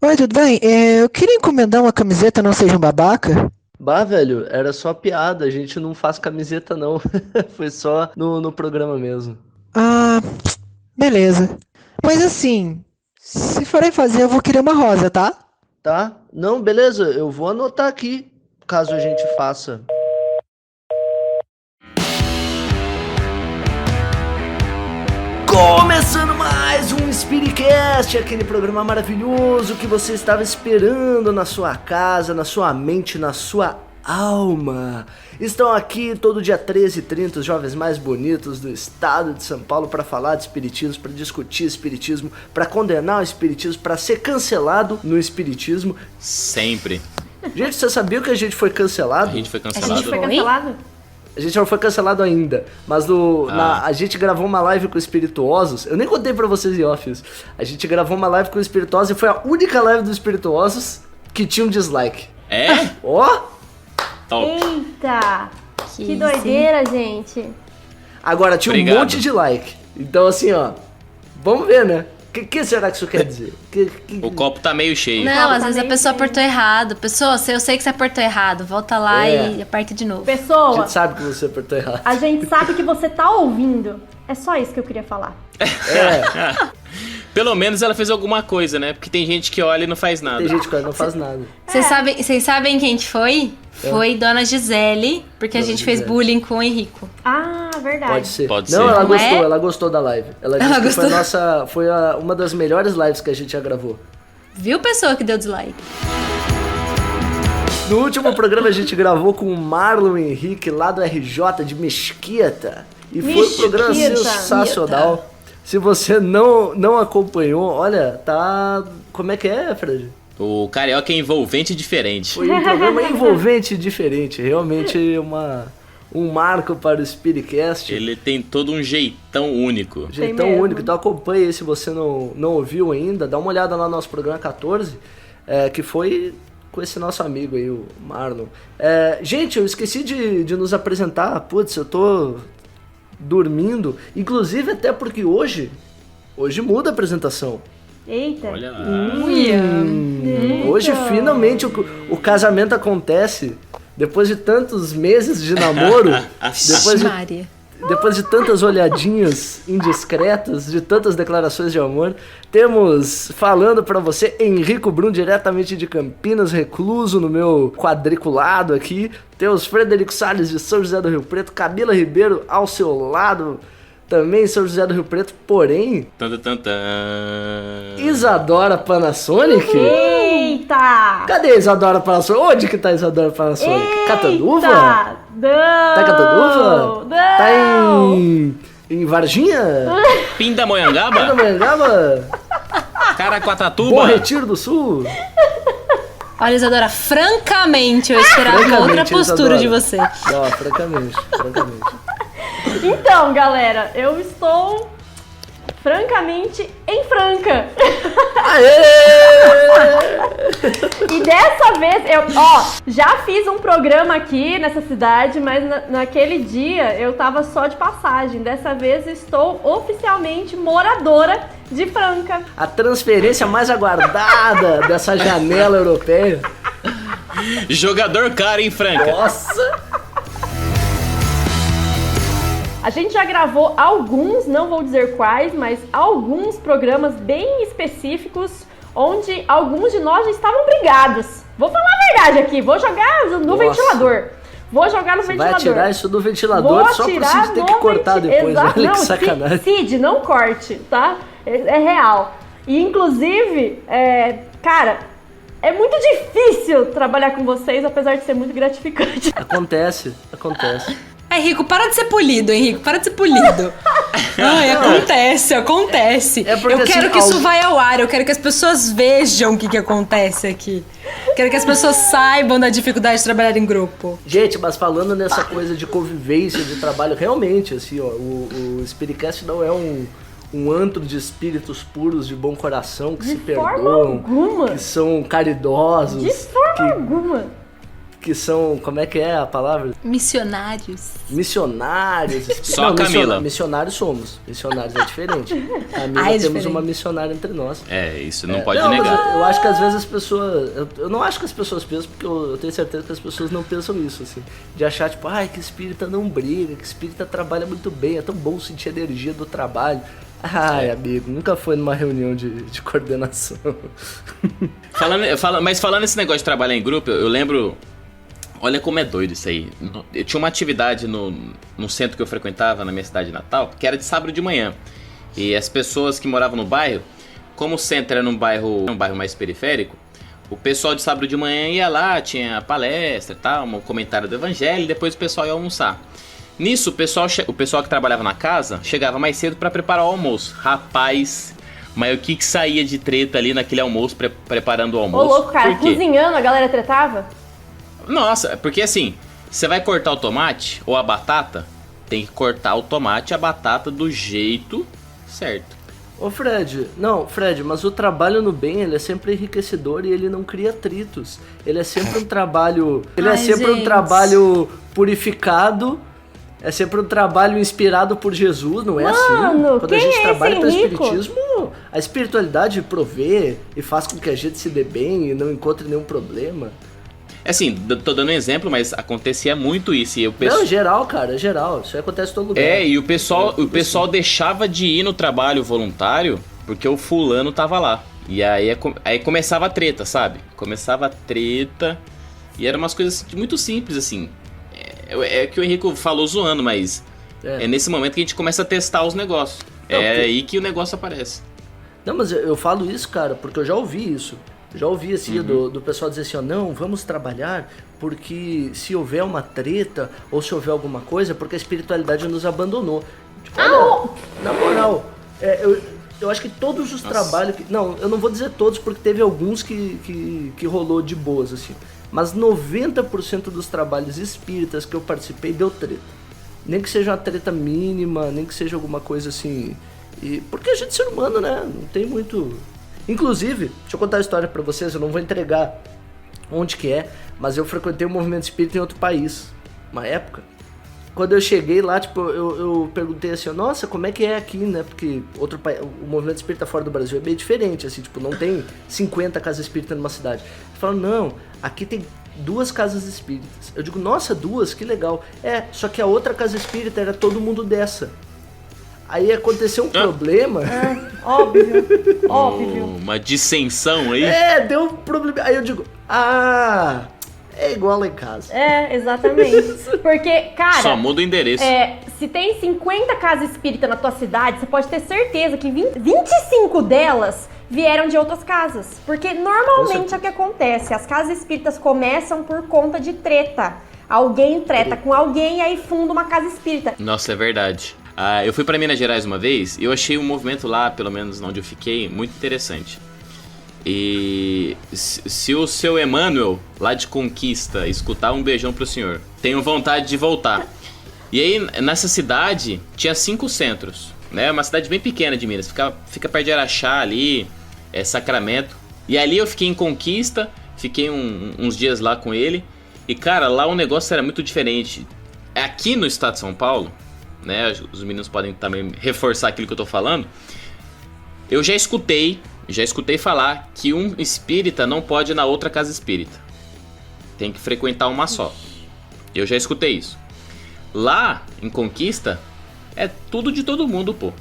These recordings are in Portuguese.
Oi, tudo bem? Eu queria encomendar uma camiseta, não seja um babaca. Bah, velho, era só piada, a gente não faz camiseta não. Foi só no programa mesmo. Ah, beleza. Mas assim, se forem fazer, eu vou querer uma rosa, tá? Tá? Não, beleza, eu vou anotar aqui, caso a gente faça. Começando mais um Spiritcast, aquele programa maravilhoso que você estava esperando na sua casa, na sua mente, na sua alma. Estão aqui todo dia 13h30 os jovens mais bonitos do estado de São Paulo para falar de espiritismo, para discutir espiritismo, para condenar o espiritismo, para ser cancelado no espiritismo. Sempre. Gente, você sabia que a gente foi A cancelado? gente foi A cancelado. gente foi cancelado? A gente não foi cancelado ainda, mas a gente gravou uma live com espirituosos. Eu nem contei pra vocês em off isso. A gente gravou uma live com espirituosos e foi a única live dos espirituosos que tinha um dislike. É? Ó! Top. Eita! Que isso, doideira, gente. Agora tinha Obrigado. um monte de like. Então assim, ó. Vamos ver, né? O que será que isso quer dizer? O copo tá meio cheio. Não, Calma, às tá vezes a meio pessoa cheio. apertou errado. Pessoa, eu sei que você apertou errado. Volta lá É. e aperta de novo. A Pessoa, gente sabe que você apertou errado. a gente sabe que você tá ouvindo. É só isso que eu queria falar. É, Pelo menos ela fez alguma coisa, né? Porque tem gente que olha e não faz nada. tem gente que não faz nada. Vocês sabem quem que foi? Foi Dona Gisele, porque a Dona gente fez Gisele. bullying com o Henrico. Ah, verdade. Pode ser. Pode Não, ser. ela Não gostou, é? ela gostou da live. Ela disse Ela que foi, gostou? uma das melhores lives que a gente já gravou. Viu, pessoa que deu dislike? No último programa a gente gravou com o Marlon Henrique lá do RJ de Mesquita. E foi um programa Mesquita. sensacional. Se você não acompanhou, olha, tá... Como é que é, Fred? O carioca é envolvente e diferente. Foi um programa envolvente e diferente. Realmente um marco para o Spiritcast. Ele tem todo um jeitão único. Jeitão mesmo. único. Então acompanhe aí se você não ouviu ainda. Dá uma olhada lá no nosso programa 14, que foi com esse nosso amigo aí, o Marlon. Gente, eu esqueci de nos apresentar. Putz, eu tô dormindo. Inclusive até porque hoje muda a apresentação. Eita. Olha lá. Hoje finalmente o casamento acontece. Depois de tantos meses de namoro, Maria. depois de tantas olhadinhas indiscretas, de tantas declarações de amor, temos falando pra você Henrico Brum, diretamente de Campinas, recluso no meu quadriculado aqui. Temos Frederico Salles de São José do Rio Preto, Camila Ribeiro ao seu lado, também em São José do Rio Preto, porém, Tan, tan, tan. Isadora Panasonic. Eita! Cadê a Isadora Panasonic? Onde que tá a Isadora Panasonic? Catando uva? Eita! Não! Tá catando uva? Não! Tá em Varginha? Pindamonhangaba? Pindamonhangaba? Bom Caraguatatuba? Retiro do Sul? Olha, Isadora, francamente, eu esperava uma outra Francamente, postura de Isadora. você. Não, francamente. Então, galera, eu estou francamente em Franca. E dessa vez, já fiz um programa aqui nessa cidade, mas naquele dia eu tava só de passagem. Dessa vez estou oficialmente moradora de Franca. A transferência mais aguardada dessa janela europeia. Jogador cara em Franca. Nossa! A gente já gravou alguns, não vou dizer quais, mas alguns programas bem específicos onde alguns de nós já estavam brigados. Vou falar a verdade aqui, vou jogar no Nossa. ventilador. Vou jogar no Vai ventilador. tirar isso do ventilador Vou só pro tirar Cid ter que no cortar depois. Exato. Olha Não, que sacanagem. Cid, não corte, tá? É real. E inclusive, cara, é muito difícil trabalhar com vocês, apesar de ser muito gratificante. Acontece. Henrico, para de ser polido, Henrico, para de ser polido. Ai, acontece. É porque, eu quero assim, que isso vá ao ar, eu quero que as pessoas vejam o que acontece aqui. Quero que as pessoas saibam da dificuldade de trabalhar em grupo. Gente, mas falando nessa coisa de convivência, de trabalho, realmente, assim, ó, o Spiritcast não é um antro de espíritos puros de bom coração que De se forma perdoam, alguma. que são caridosos. De forma alguma. que são, como é que é a palavra? Missionários. Missionários. Só a Camila. Missionários somos. Missionários é diferente. Camila, É temos diferente. uma missionária entre nós. Isso não pode Não, mas negar. eu acho que às vezes as pessoas... Eu não acho que as pessoas pensam, porque eu tenho certeza que as pessoas não pensam isso, assim. De achar, tipo, ai, que espírita não briga, que espírita trabalha muito bem, é tão bom sentir a energia do trabalho. Ai, amigo, nunca foi numa reunião de coordenação. Mas falando esse negócio de trabalhar em grupo, eu lembro... Olha como é doido isso aí. Eu tinha uma atividade no centro que eu frequentava, na minha cidade natal, que era de sábado de manhã. E as pessoas que moravam no bairro, como o centro era um bairro mais periférico, o pessoal de sábado de manhã ia lá, tinha palestra e tal, um comentário do evangelho, e depois o pessoal ia almoçar. Nisso, o pessoal que trabalhava na casa chegava mais cedo para preparar o almoço. Rapaz, mas o que saía de treta ali naquele almoço, preparando o Ô, almoço? louco, cara, Por quê? cozinhando, a galera tretava? Nossa, porque assim, você vai cortar o tomate ou a batata, tem que cortar o tomate e a batata do jeito certo. Ô Fred, mas o trabalho no bem, ele é sempre enriquecedor e ele não cria atritos. Ele é sempre um trabalho, Ai, um gente. trabalho purificado, é sempre um trabalho inspirado por Jesus, não é Mano, assim? Quando a quem gente é trabalha esse para Henrico? espiritismo, a espiritualidade provê e faz com que a gente se dê bem e não encontre nenhum problema. Assim, tô dando um exemplo, mas acontecia muito isso. E o Não, pessoal... geral, cara, geral. Isso aí acontece em todo lugar. E o pessoal deixava de ir no trabalho voluntário porque o fulano tava lá. E aí começava a treta, sabe? Começava a treta e eram umas coisas muito simples, assim. É que o Henrico falou zoando, mas é nesse momento que a gente começa a testar os negócios. Não, porque- Aí que o negócio aparece. Não, mas eu falo isso, cara, porque eu já ouvi isso. Já ouvi assim do pessoal dizer assim, ó, não, vamos trabalhar porque se houver uma treta ou se houver alguma coisa, porque a espiritualidade nos abandonou. Tipo, olha, na moral, eu acho que todos os trabalhos... Não, eu não vou dizer todos porque teve alguns que rolou de boas, assim. Mas 90% dos trabalhos espíritas que eu participei deu treta. Nem que seja uma treta mínima, nem que seja alguma coisa assim... porque a gente é ser humano, né? Não tem muito... Inclusive, deixa eu contar a história pra vocês, eu não vou entregar onde que é, mas eu frequentei o movimento espírita em outro país, uma época. Quando eu cheguei lá, tipo, eu perguntei assim, nossa, como é que é aqui, né? Porque o movimento espírita fora do Brasil é bem diferente, assim, tipo, não tem 50 casas espíritas numa cidade. Eles falaram, não, aqui tem 2 casas espíritas. Eu digo, nossa, 2, que legal. Só que a outra casa espírita era todo mundo dessa. Aí aconteceu um problema. Óbvio. Uma dissensão aí. Deu um problema. Aí eu digo, é igual lá em casa. Exatamente. Porque, cara... Só muda o endereço. Se tem 50 casas espíritas na tua cidade, você pode ter certeza que 25 delas vieram de outras casas. Porque normalmente é o que acontece. As casas espíritas começam por conta de treta. Alguém treta com alguém e aí funda uma casa espírita. Nossa, é verdade. Eu fui pra Minas Gerais uma vez e eu achei um movimento lá, pelo menos onde eu fiquei, muito interessante. E se o seu Emmanuel, lá de Conquista, escutar, um beijão pro senhor. Tenho vontade de voltar. E aí, nessa cidade, tinha 5 centros, né? Uma cidade bem pequena de Minas, fica perto de Araxá ali, Sacramento. E ali eu fiquei em Conquista, fiquei uns dias lá com ele. E cara, lá o negócio era muito diferente. Aqui no estado de São Paulo, né? Os meninos podem também reforçar aquilo que eu tô falando. Eu já escutei falar que um espírita não pode ir na outra casa espírita. Tem que frequentar uma só. Eu já escutei isso. Lá, em Conquista, é tudo de todo mundo, pô.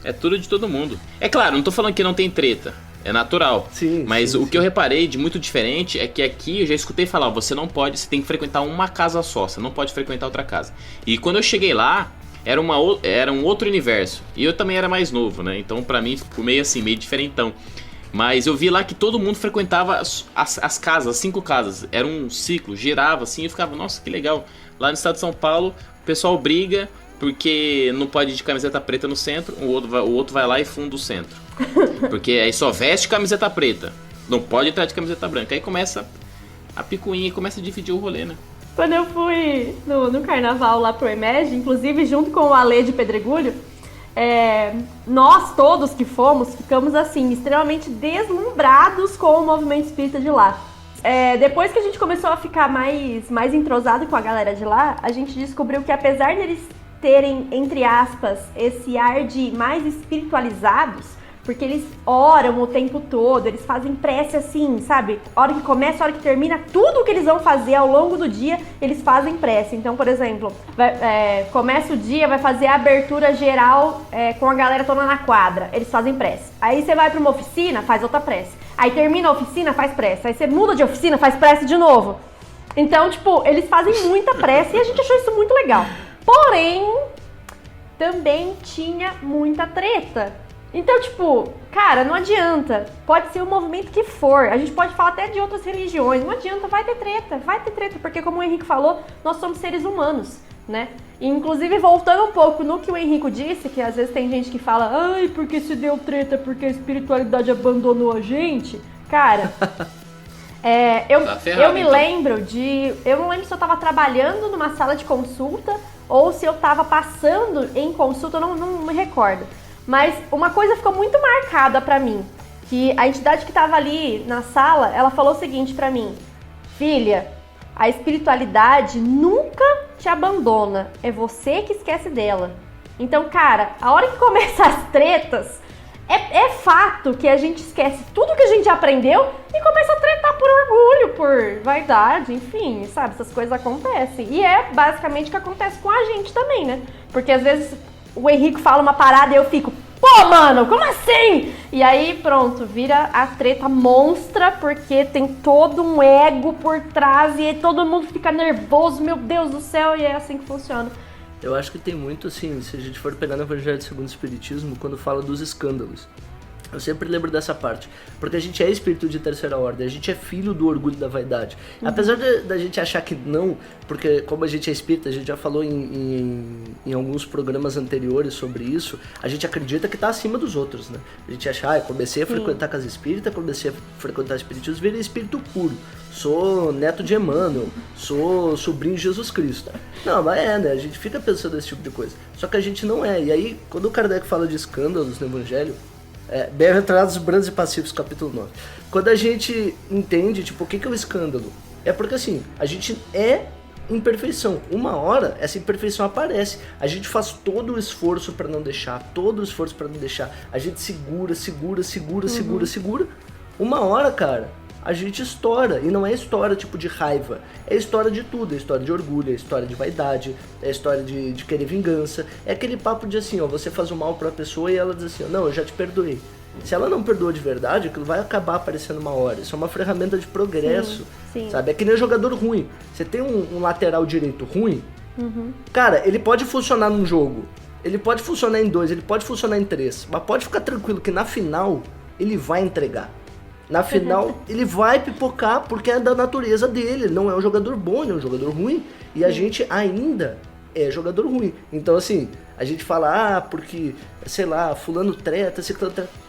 É tudo de todo mundo. É claro, não tô falando que não tem treta. É natural. Sim, mas sim, o que eu reparei de muito diferente é que aqui eu já escutei falar, você tem que frequentar uma casa só, você não pode frequentar outra casa. E quando eu cheguei lá, era um outro universo. E eu também era mais novo, né? Então pra mim ficou meio assim, meio diferentão. Mas eu vi lá que todo mundo frequentava as casas, as 5 casas. Era um ciclo, girava assim, e eu ficava, nossa, que legal. Lá no estado de São Paulo, o pessoal briga porque não pode ir de camiseta preta no centro, o outro vai lá e funda o centro. Porque aí só veste camiseta preta, não pode entrar de camiseta branca. Aí começa a picuinha e começa a dividir o rolê, né? Quando eu fui no carnaval lá pro EMEG, inclusive junto com o Ale de Pedregulho, nós todos que fomos, ficamos assim, extremamente deslumbrados com o movimento espírita de lá. depois que a gente começou a ficar mais entrosado com a galera de lá, a gente descobriu que apesar deles terem, entre aspas, esse ar de mais espiritualizados, porque eles oram o tempo todo, eles fazem prece assim, sabe? A hora que começa, a hora que termina, tudo que eles vão fazer ao longo do dia, eles fazem prece. Então, por exemplo, começa o dia, vai fazer a abertura geral com a galera toda na quadra, eles fazem prece. Aí você vai pra uma oficina, faz outra prece. Aí termina a oficina, faz prece. Aí você muda de oficina, faz prece de novo. Então, tipo, eles fazem muita prece e a gente achou isso muito legal. Porém, também tinha muita treta. Então, tipo, cara, não adianta. Pode ser o movimento que for. A gente pode falar até de outras religiões. Não adianta, vai ter treta. Porque como o Henrique falou, nós somos seres humanos, né? E, inclusive, voltando um pouco no que o Henrique disse, que às vezes tem gente que fala, ai, porque se deu treta, porque a espiritualidade abandonou a gente. Cara, eu me lembro de... Eu não lembro se eu tava trabalhando numa sala de consulta ou se eu tava passando em consulta, eu não me recordo. Mas uma coisa ficou muito marcada pra mim, que a entidade que tava ali na sala, ela falou o seguinte pra mim: filha, a espiritualidade nunca te abandona, é você que esquece dela. Então, cara, a hora que começam as tretas, é fato que a gente esquece tudo que a gente aprendeu e começa a tretar por orgulho, por vaidade, enfim, sabe? Essas coisas acontecem. E é basicamente o que acontece com a gente também, né? Porque às vezes o Henrique fala uma parada e eu fico, pô, mano, como assim? E aí, pronto, vira a treta monstra, porque tem todo um ego por trás e todo mundo fica nervoso, meu Deus do céu, e é assim que funciona. Eu acho que tem muito, assim, se a gente for pegar no Evangelho segundo o Espiritismo, quando fala dos escândalos. Eu sempre lembro dessa parte, porque a gente é espírito de terceira ordem, a gente é filho do orgulho da vaidade. Apesar da gente achar que não, porque como a gente é espírita, a gente já falou em alguns programas anteriores sobre isso, a gente acredita que tá acima dos outros, né? A gente acha, comecei a frequentar casa espírita, comecei a frequentar espiritismo, virei espírito puro. Sou neto de Emmanuel, sou sobrinho de Jesus Cristo. Não, mas né? A gente fica pensando nesse tipo de coisa. Só que a gente não é. E aí, quando o Kardec fala de escândalos no Evangelho, Bem-aventurados brandos e pacíficos, capítulo 9. Quando a gente entende, tipo, o que é o escândalo? É porque, assim, a gente é imperfeição. Uma hora, essa imperfeição aparece. A gente faz todo o esforço pra não deixar, A gente segura. Uma hora, cara, a gente estoura. E não é história, tipo, de raiva. É história de tudo. É história de orgulho, é história de vaidade, é história de querer vingança. É aquele papo de, assim, você faz o mal pra pessoa e ela diz assim, não, eu já te perdoei. Se ela não perdoa de verdade, aquilo vai acabar aparecendo uma hora. Isso é uma ferramenta de progresso, sim. Sabe? É que nem jogador ruim. Você tem um lateral direito ruim, cara, ele pode funcionar num jogo, ele pode funcionar em 2, ele pode funcionar em 3, mas pode ficar tranquilo que na final ele vai entregar. Na final ele vai pipocar porque é da natureza dele, ele não é um jogador bom, ele é um jogador ruim. E a gente ainda é jogador ruim. Então, assim, a gente fala, porque, sei lá, fulano treta,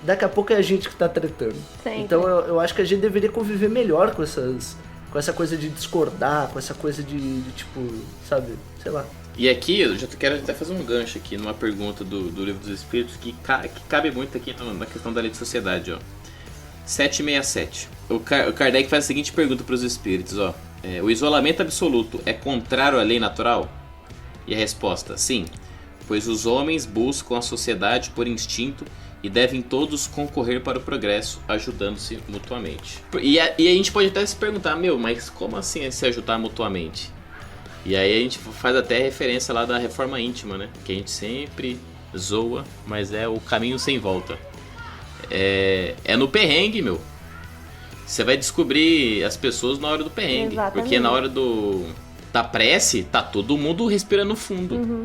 daqui a pouco é a gente que tá tretando. Sempre. Então eu acho que a gente deveria conviver melhor com essa coisa de discordar, com essa coisa de tipo, sabe, sei lá. E aqui, eu já quero até fazer um gancho aqui numa pergunta do Livro dos Espíritos que cabe muito aqui na questão da lei de sociedade, ó. 767. O Kardec faz a seguinte pergunta para os espíritos, ó. O isolamento absoluto é contrário à lei natural? E a resposta, sim. Pois os homens buscam a sociedade por instinto e devem todos concorrer para o progresso, ajudando-se mutuamente. E a gente pode até se perguntar, mas como assim se ajudar mutuamente? E aí a gente faz até referência lá da reforma íntima, né? Que a gente sempre zoa, mas é o caminho sem volta. É no perrengue, meu. Você vai descobrir as pessoas na hora do perrengue. Exatamente. Porque na hora da prece, tá todo mundo respirando fundo.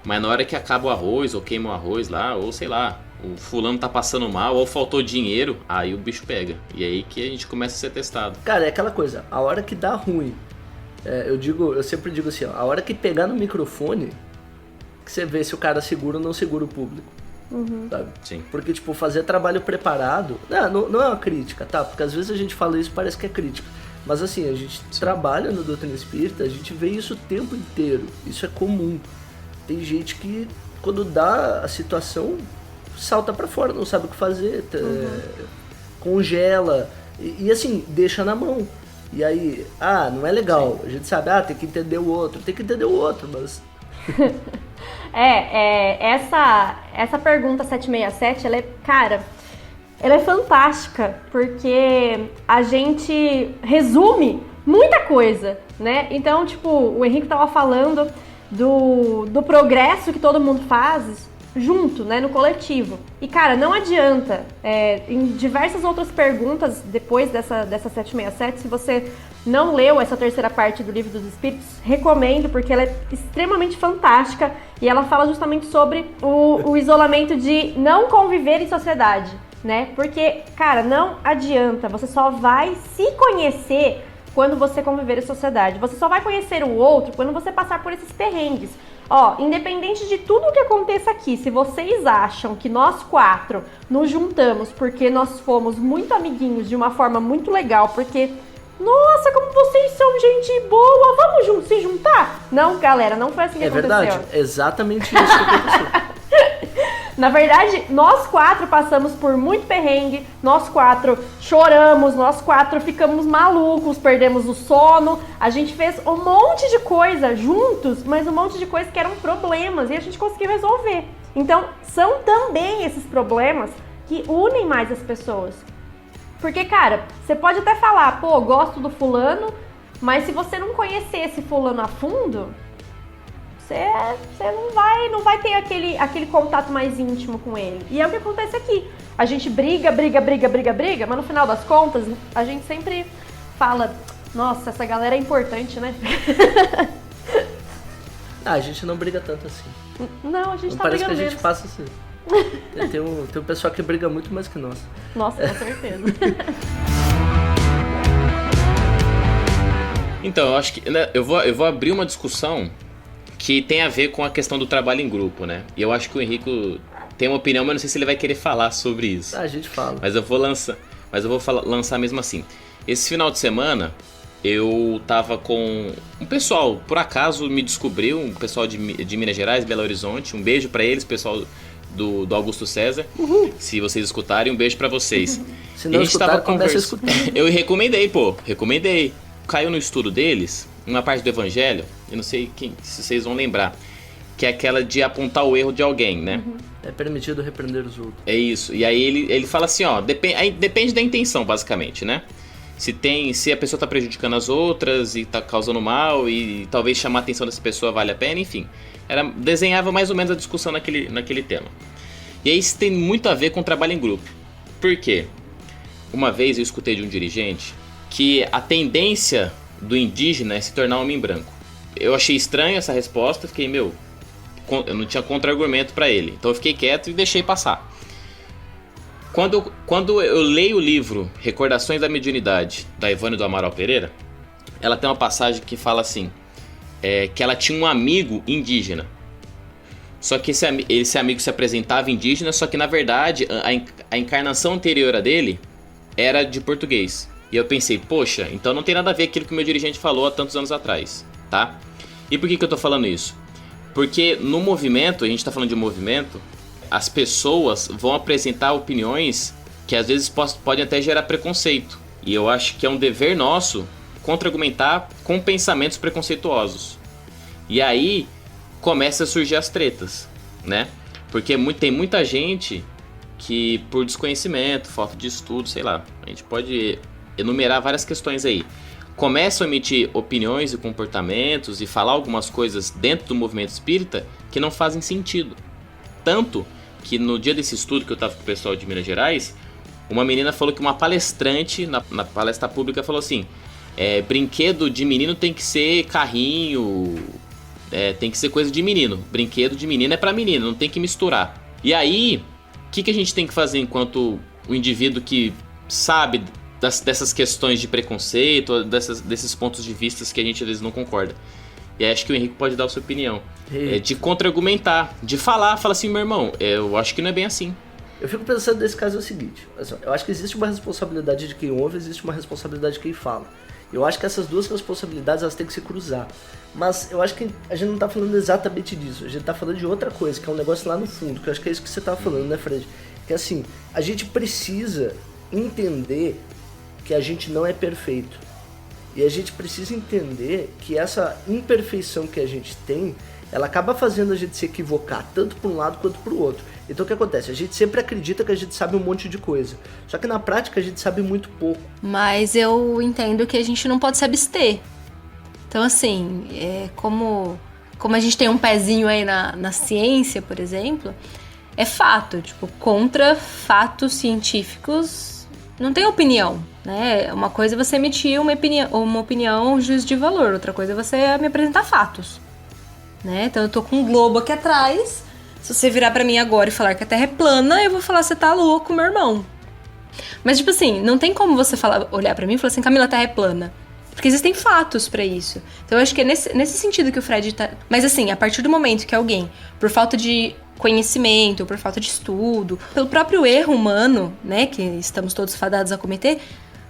Mas na hora que acaba o arroz, ou queima o arroz lá, ou sei lá, o fulano tá passando mal, ou faltou dinheiro, aí o bicho pega. E aí que a gente começa a ser testado. Cara, é aquela coisa, a hora que dá ruim, eu sempre digo assim, ó, a hora que pegar no microfone, que você vê se o cara segura ou não segura o público. Sabe? Sim. Porque, tipo, fazer trabalho preparado, não é uma crítica, tá? Porque às vezes a gente fala isso, parece que é crítica. Mas assim, a gente trabalha no Doutrina Espírita, a gente vê isso o tempo inteiro. Isso é comum. Tem gente que, quando dá a situação, salta pra fora, não sabe o que fazer, congela, E assim, deixa na mão. E aí, não é legal. A gente sabe, tem que entender o outro, mas... Essa pergunta 767, ela é fantástica, porque a gente resume muita coisa, né? Então, tipo, o Henrique tava falando do progresso que todo mundo faz junto, né, no coletivo. E, cara, não adianta, em diversas outras perguntas, depois dessa 767, se você não leu essa terceira parte do Livro dos Espíritos, recomendo, porque ela é extremamente fantástica e ela fala justamente sobre o isolamento de não conviver em sociedade, né? Porque, cara, não adianta, você só vai se conhecer quando você conviver em sociedade. Você só vai conhecer o outro quando você passar por esses perrengues. Independente de tudo o que aconteça aqui, se vocês acham que nós 4 nos juntamos porque nós fomos muito amiguinhos de uma forma muito legal, porque, nossa, como vocês são gente boa, vamos se juntar? Não, galera, não foi assim que aconteceu. É verdade, exatamente isso que aconteceu. Na verdade, nós 4 passamos por muito perrengue, nós 4 choramos, nós 4 ficamos malucos, perdemos o sono, a gente fez um monte de coisa juntos, mas um monte de coisas que eram problemas e a gente conseguiu resolver. Então, são também esses problemas que unem mais as pessoas. Porque, cara, você pode até falar, gosto do fulano, mas se você não conhecer esse fulano a fundo, você não vai ter aquele contato mais íntimo com ele. E é o que acontece aqui. A gente briga, mas no final das contas, a gente sempre fala, nossa, essa galera é importante, né? A gente não briga tanto assim. Não, a gente tá parece brigando que a gente menos. passa assim. Tem um pessoal que briga muito mais que nós. Nossa, com certeza. Então, eu acho que eu vou abrir uma discussão que tem a ver com a questão do trabalho em grupo, né? E eu acho que o Henrico tem uma opinião, mas não sei se ele vai querer falar sobre isso. A gente fala. Mas eu vou lançar mesmo assim. Esse final de semana, eu tava com um pessoal, por acaso me descobriu, um pessoal de Minas Gerais, Belo Horizonte. Um beijo pra eles, pessoal do Augusto César. Uhul. Se vocês escutarem, um beijo pra vocês. Se não escutar, começa a escutar. Eu recomendei. Caiu no estudo deles uma parte do Evangelho, eu não sei se vocês vão lembrar, que é aquela de apontar o erro de alguém, né? Uhum. É permitido repreender os outros. É isso. E aí ele fala assim, depende da intenção, basicamente, né? Se a pessoa tá prejudicando as outras e tá causando mal e talvez chamar a atenção dessa pessoa vale a pena, enfim. Desenhava mais ou menos a discussão naquele tema. E aí isso tem muito a ver com o trabalho em grupo. Por quê? Uma vez eu escutei de um dirigente que a tendência do indígena é se tornar homem branco. Eu achei estranho essa resposta, fiquei, eu não tinha contra-argumento para ele. Então eu fiquei quieto e deixei passar. Quando eu leio o livro Recordações da Mediunidade, da Ivone do Amaral Pereira, ela tem uma passagem que fala assim, que ela tinha um amigo indígena. Só que esse amigo se apresentava indígena, só que na verdade a encarnação anterior a dele era de português. E eu pensei, poxa, então não tem nada a ver com aquilo que o meu dirigente falou há tantos anos atrás, tá? E por que eu tô falando isso? Porque no movimento, a gente tá falando de movimento, as pessoas vão apresentar opiniões que às vezes podem até gerar preconceito. E eu acho que é um dever nosso contra-argumentar com pensamentos preconceituosos. E aí começa a surgir as tretas, né? Porque tem muita gente que por desconhecimento, falta de estudo, sei lá, a gente pode enumerar várias questões aí, começam a emitir opiniões e comportamentos e falar algumas coisas dentro do movimento espírita que não fazem sentido. Tanto que no dia desse estudo que eu tava com o pessoal de Minas Gerais, uma menina falou que uma palestrante na palestra pública falou assim, brinquedo de menino tem que ser carrinho, tem que ser coisa de menino, brinquedo de menino é pra menino, não tem que misturar. E aí, o que a gente tem que fazer enquanto o indivíduo que sabe dessas questões de preconceito, desses pontos de vista que a gente às vezes não concorda? E aí acho que o Henrique pode dar a sua opinião. De contra-argumentar, de fala assim, meu irmão, eu acho que não é bem assim. Eu fico pensando nesse caso é o seguinte, eu acho que existe uma responsabilidade de quem ouve, existe uma responsabilidade de quem fala. Eu acho que essas duas responsabilidades elas têm que se cruzar. Mas eu acho que a gente não tá falando exatamente disso, a gente tá falando de outra coisa, que é um negócio lá no fundo, que eu acho que é isso que você tá falando, né, Fred? Que assim, a gente precisa entender que a gente não é perfeito. E a gente precisa entender que essa imperfeição que a gente tem, ela acaba fazendo a gente se equivocar, tanto para um lado quanto para o outro. Então o que acontece? A gente sempre acredita que a gente sabe um monte de coisa. Só que na prática a gente sabe muito pouco. Mas eu entendo que a gente não pode se abster. Então, assim, como a gente tem um pezinho aí na ciência, por exemplo, é fato. Tipo, contra fatos científicos não tem opinião, né? Uma coisa é você emitir uma opinião, um juízo de valor. Outra coisa é você me apresentar fatos, né? Então eu tô com um globo aqui atrás. Se você virar pra mim agora e falar que a Terra é plana, eu vou falar, você tá louco, meu irmão. Mas, tipo assim, não tem como você olhar pra mim e falar assim, Camila, a Terra é plana. Porque existem fatos pra isso. Então eu acho que é nesse sentido que o Fred tá... Mas assim, a partir do momento que alguém, por falta de conhecimento, por falta de estudo, pelo próprio erro humano, né, que estamos todos fadados a cometer,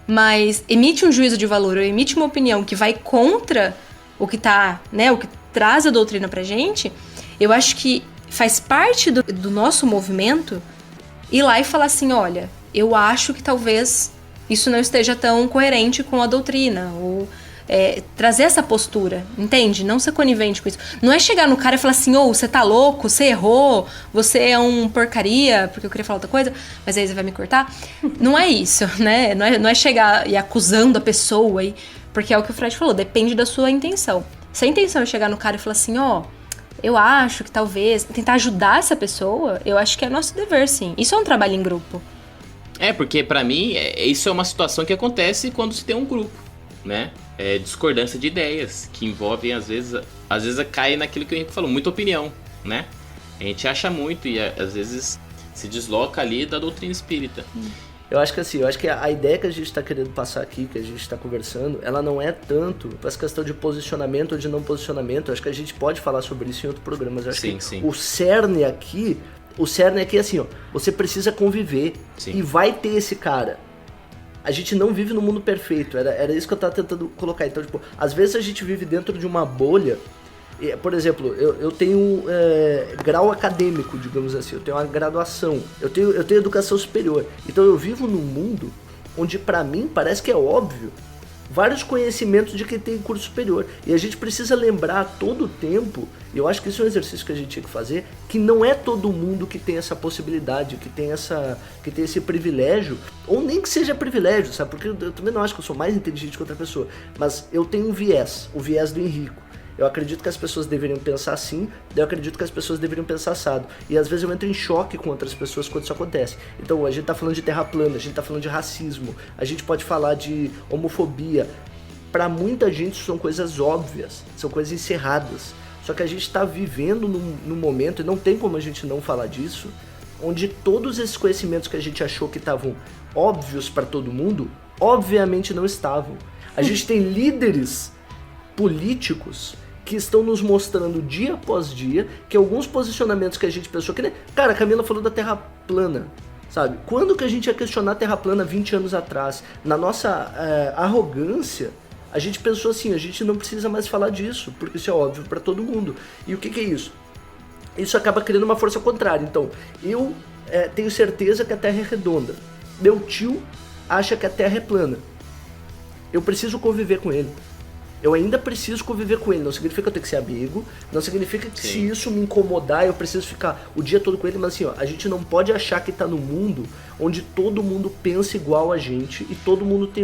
mas emite um juízo de valor ou emite uma opinião que vai contra o que tá, né, o que traz a doutrina pra gente, eu acho que faz parte do nosso movimento ir lá e falar assim, olha, eu acho que talvez isso não esteja tão coerente com a doutrina, ou trazer essa postura, entende? Não ser conivente com isso. Não é chegar no cara e falar assim, você tá louco, você errou, você é um porcaria, porque eu queria falar outra coisa, mas aí você vai me cortar. Não é isso, né? Não é chegar e acusando a pessoa, porque é o que o Fred falou, depende da sua intenção. Se a intenção é chegar no cara e falar assim, eu acho que talvez, tentar ajudar essa pessoa, eu acho que é nosso dever, sim. Isso é um trabalho em grupo. Porque pra mim, isso é uma situação que acontece quando se tem um grupo, né? Discordância de ideias, que envolvem, às vezes cai naquilo que o Henrique falou, muita opinião, né? A gente acha muito e às vezes se desloca ali da doutrina espírita. Eu acho que a ideia que a gente está querendo passar aqui, que a gente está conversando, ela não é tanto para essa questão de posicionamento ou de não posicionamento. Eu acho que a gente pode falar sobre isso em outro programa, mas eu acho que o cerne aqui é assim, você precisa conviver. Sim. E vai ter esse cara. A gente não vive no mundo perfeito, era isso que eu tava tentando colocar. Então, tipo, às vezes a gente vive dentro de uma bolha. Por exemplo, eu tenho grau acadêmico, digamos assim, eu tenho uma graduação, eu tenho educação superior. Então eu vivo num mundo onde pra mim parece que é óbvio vários conhecimentos de quem tem curso superior. E a gente precisa lembrar a todo tempo, e eu acho que isso é um exercício que a gente tinha que fazer, que não é todo mundo que tem essa possibilidade, que tem esse privilégio, ou nem que seja privilégio, sabe? Porque eu também não acho que eu sou mais inteligente que outra pessoa, mas eu tenho um viés, o viés do Henrico. Eu acredito que as pessoas deveriam pensar assim, eu acredito que as pessoas deveriam pensar assado. E às vezes eu entro em choque com outras pessoas quando isso acontece. Então a gente tá falando de terra plana, a gente tá falando de racismo, a gente pode falar de homofobia. Pra muita gente isso são coisas óbvias, são coisas encerradas. Só que a gente tá vivendo num momento, e não tem como a gente não falar disso, onde todos esses conhecimentos que a gente achou que estavam óbvios pra todo mundo, obviamente não estavam. A gente tem líderes políticos que estão nos mostrando dia após dia que alguns posicionamentos que a gente pensou que... Cara, a Camila falou da Terra plana, sabe? Quando que a gente ia questionar a Terra plana 20 anos atrás? Na nossa arrogância, a gente pensou assim, a gente não precisa mais falar disso, porque isso é óbvio para todo mundo. E o que é isso? Isso acaba criando uma força contrária. Então, eu tenho certeza que a Terra é redonda. Meu tio acha que a Terra é plana. Eu preciso conviver com ele. Eu ainda preciso conviver com ele, não significa que eu tenho que ser amigo, não significa que se isso me incomodar eu preciso ficar o dia todo com ele, mas assim, a gente não pode achar que tá no mundo onde todo mundo pensa igual a gente e todo mundo tem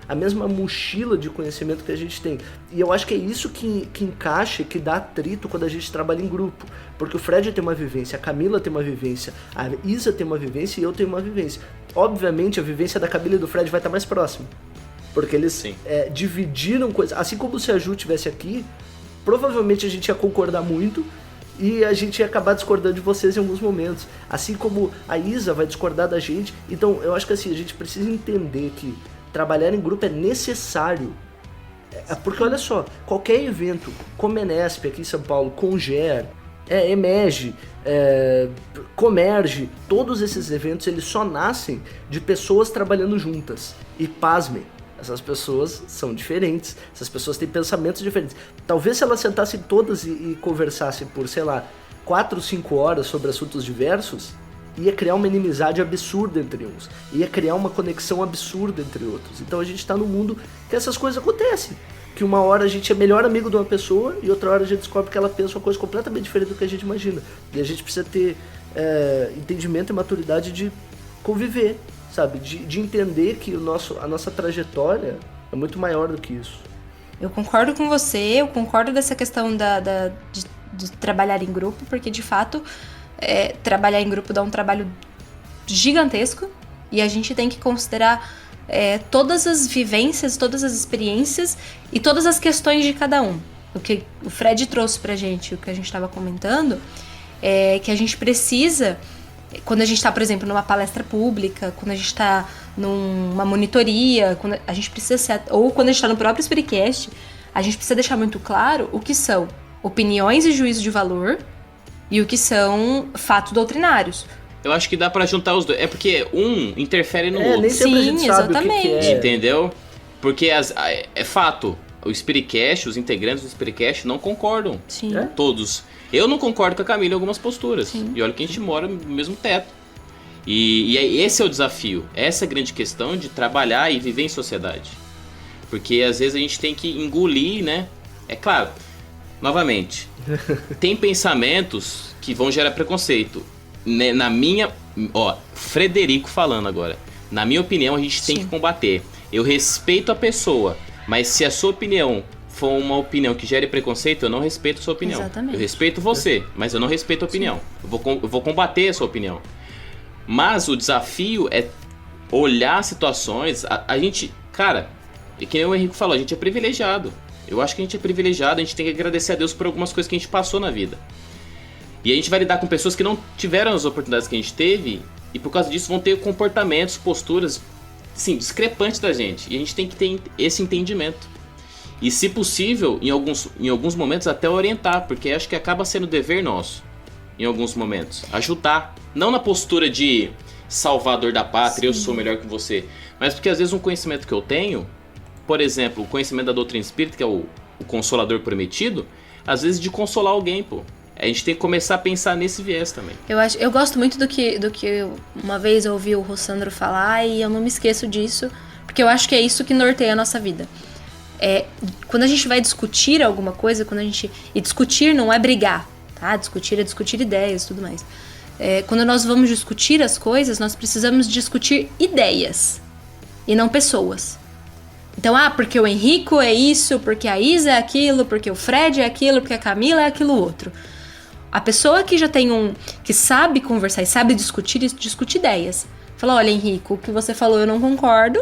a mesma mochila de conhecimento que a gente tem. E eu acho que é isso que encaixa, que dá atrito quando a gente trabalha em grupo, porque o Fred tem uma vivência, a Camila tem uma vivência, a Isa tem uma vivência e eu tenho uma vivência. Obviamente a vivência da Camila e do Fred vai estar mais próxima. Porque eles dividiram coisas. Assim como se a Ju estivesse aqui, provavelmente a gente ia concordar muito e a gente ia acabar discordando de vocês em alguns momentos. Assim como a Isa vai discordar da gente. Então eu acho que assim, a gente precisa entender que trabalhar em grupo é necessário. Porque olha só, qualquer evento, como Enesp aqui em São Paulo, Conger, Emerge, Comerge, todos esses eventos eles só nascem de pessoas trabalhando juntas. E pasmem, essas pessoas são diferentes, essas pessoas têm pensamentos diferentes. Talvez se elas sentassem todas e conversassem por, 4 ou 5 horas sobre assuntos diversos, ia criar uma inimizade absurda entre uns, ia criar uma conexão absurda entre outros. Então a gente tá num mundo que essas coisas acontecem, que uma hora a gente é melhor amigo de uma pessoa e outra hora a gente descobre que ela pensa uma coisa completamente diferente do que a gente imagina. E a gente precisa ter entendimento e maturidade de conviver, sabe? De entender que a nossa trajetória é muito maior do que isso. Eu concordo com você, eu concordo dessa questão de trabalhar em grupo, porque de fato trabalhar em grupo dá um trabalho gigantesco e a gente tem que considerar todas as vivências, todas as experiências e todas as questões de cada um. O que o Fred trouxe pra gente, o que a gente estava comentando, é que a gente precisa, quando a gente está, por exemplo, numa palestra pública, quando a gente está numa monitoria, quando a gente precisa ou quando a gente está no próprio Spiritcast, a gente precisa deixar muito claro o que são opiniões e juízos de valor e o que são fatos doutrinários. Eu acho que dá pra juntar os dois. É porque um interfere no outro. Nem sempre a gente Sim, sabe exatamente. o que é. Entendeu? Porque é fato. O Spiritcast, os integrantes do Spiritcast não concordam. Sim. Todos. Eu não concordo com a Camila em algumas posturas. Sim. E olha que a gente mora no mesmo teto. E esse é o desafio. Essa é a grande questão de trabalhar e viver em sociedade. Porque às vezes a gente tem que engolir, né? É claro, novamente, tem pensamentos que vão gerar preconceito. Na minha... Frederico falando agora. Na minha opinião, a gente tem que combater. Eu respeito a pessoa, mas se a sua opinião for uma opinião que gere preconceito, eu não respeito a sua opinião. Exatamente. Eu respeito você, mas eu não respeito a opinião. Eu vou combater a sua opinião. Mas o desafio é olhar situações... A gente... Cara, é que nem o Henrique falou, a gente é privilegiado. Eu acho que a gente é privilegiado, a gente tem que agradecer a Deus por algumas coisas que a gente passou na vida. E a gente vai lidar com pessoas que não tiveram as oportunidades que a gente teve e por causa disso vão ter comportamentos, posturas, sim, discrepantes da gente. E a gente tem que ter esse entendimento. E se possível, em alguns momentos até orientar, porque acho que acaba sendo dever nosso, em alguns momentos. Ajudar. Não na postura de salvador da pátria, eu sou melhor que você. Mas porque às vezes um conhecimento que eu tenho, por exemplo, o conhecimento da doutrina espírita, que é o consolador prometido, às vezes de consolar alguém, pô. A gente tem que começar a pensar nesse viés também. Eu gosto muito do que uma vez eu ouvi o Rossandro falar e eu não me esqueço disso, porque eu acho que é isso que norteia a nossa vida. Quando a gente vai discutir alguma coisa, e discutir não é brigar, tá? Discutir é discutir ideias e tudo mais. Quando nós vamos discutir as coisas, nós precisamos discutir ideias e não pessoas. Então, porque o Henrico é isso, porque a Isa é aquilo, porque o Fred é aquilo, porque a Camila é aquilo outro. A pessoa que já tem que sabe conversar e sabe discutir ideias. Fala, olha, Henrico, o que você falou eu não concordo.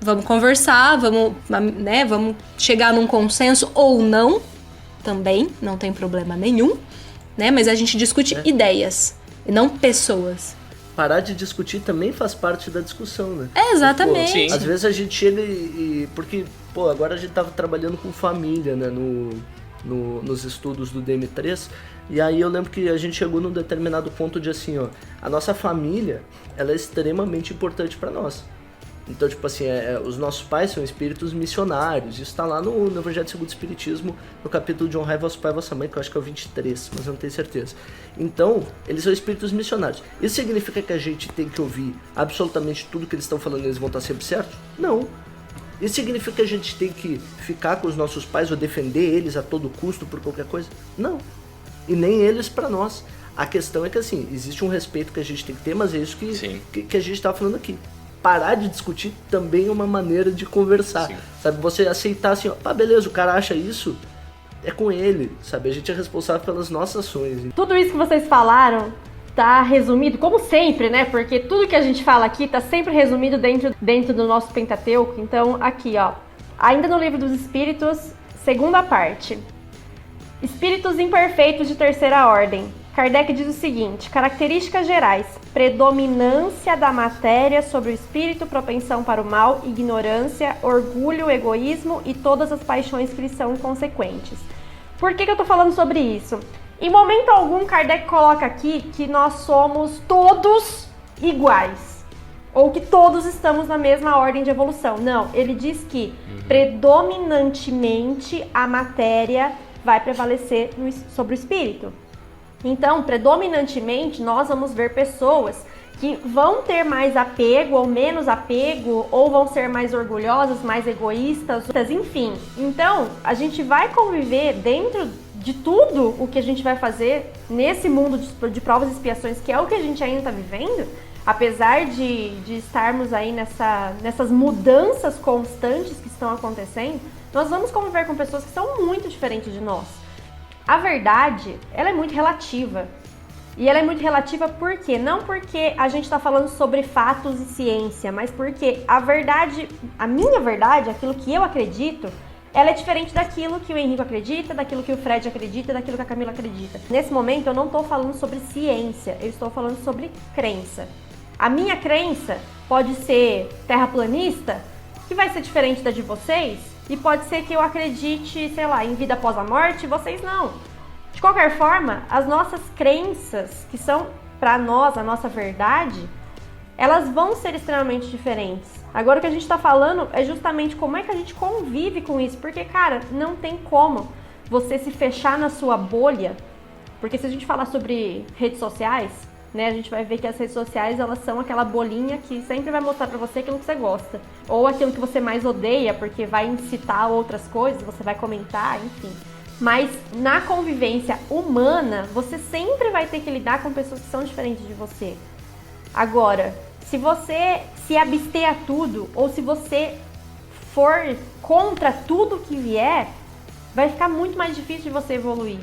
Vamos conversar, vamos chegar num consenso ou não. Também, não tem problema nenhum. Né? Mas a gente discute ideias e não pessoas. Parar de discutir também faz parte da discussão, né? Exatamente. Às vezes a gente chega porque, agora a gente tava trabalhando com família, né? Nos estudos do DM3. E aí eu lembro que a gente chegou num determinado ponto de assim, a nossa família, ela é extremamente importante para nós. Então, tipo assim, os nossos pais são espíritos missionários. Isso tá lá no Evangelho segundo o Espiritismo, no capítulo de Honrai vosso pai e vossa mãe, que eu acho que é o 23, mas eu não tenho certeza. Então, eles são espíritos missionários. Isso significa que a gente tem que ouvir absolutamente tudo que eles estão falando e eles vão estar sempre certos? Não. Isso significa que a gente tem que ficar com os nossos pais ou defender eles a todo custo por qualquer coisa? Não. E nem eles pra nós. A questão é que, assim, existe um respeito que a gente tem que ter, mas é isso que a gente tá falando aqui. Parar de discutir também é uma maneira de conversar. Sim. Sabe? Você aceitar assim, beleza, o cara acha isso, é com ele, sabe? A gente é responsável pelas nossas ações. Tudo isso que vocês falaram tá resumido, como sempre, né? Porque tudo que a gente fala aqui tá sempre resumido dentro do nosso Pentateuco. Então, aqui, ainda no Livro dos Espíritos, segunda parte. Espíritos imperfeitos de terceira ordem. Kardec diz o seguinte: características gerais: predominância da matéria sobre o espírito, propensão para o mal, ignorância, orgulho, egoísmo e todas as paixões que lhes são consequentes. Por que eu tô falando sobre isso? Em momento algum, Kardec coloca aqui que nós somos todos iguais, ou que todos estamos na mesma ordem de evolução. Não, ele diz que predominantemente a matéria vai prevalecer sobre o espírito. Então, predominantemente, nós vamos ver pessoas que vão ter mais apego ou menos apego, ou vão ser mais orgulhosas, mais egoístas, enfim. Então, a gente vai conviver dentro de tudo o que a gente vai fazer nesse mundo de provas e expiações, que é o que a gente ainda está vivendo, apesar de estarmos aí nessas mudanças constantes que estão acontecendo, nós vamos conviver com pessoas que são muito diferentes de nós. A verdade, ela é muito relativa. E ela é muito relativa por quê? Não porque a gente está falando sobre fatos e ciência, mas porque a verdade, a minha verdade, aquilo que eu acredito, ela é diferente daquilo que o Henrique acredita, daquilo que o Fred acredita, daquilo que a Camila acredita. Nesse momento eu não estou falando sobre ciência, eu estou falando sobre crença. A minha crença pode ser terraplanista, que vai ser diferente da de vocês, e pode ser que eu acredite, sei lá, em vida após a morte, vocês não. De qualquer forma, as nossas crenças, que são para nós a nossa verdade, elas vão ser extremamente diferentes. Agora o que a gente está falando é justamente como é que a gente convive com isso, porque, cara, não tem como você se fechar na sua bolha, porque se a gente falar sobre redes sociais, né, a gente vai ver que as redes sociais, elas são aquela bolinha que sempre vai mostrar pra você aquilo que você gosta, ou aquilo que você mais odeia, porque vai incitar outras coisas, você vai comentar, enfim. Mas na convivência humana, você sempre vai ter que lidar com pessoas que são diferentes de você. Agora, se você se abster a tudo, ou se você for contra tudo que vier, vai ficar muito mais difícil de você evoluir.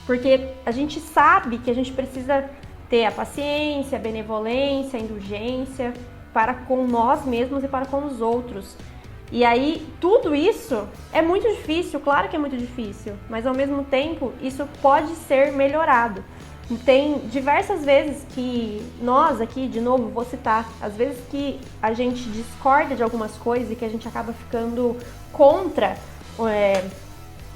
Porque a gente sabe que a gente precisa ter a paciência, a benevolência, a indulgência para com nós mesmos e para com os outros. E aí, tudo isso é muito difícil, claro que é muito difícil, mas ao mesmo tempo, isso pode ser melhorado. Tem diversas vezes que nós aqui, de novo, vou citar, às vezes que a gente discorda de algumas coisas e que a gente acaba ficando contra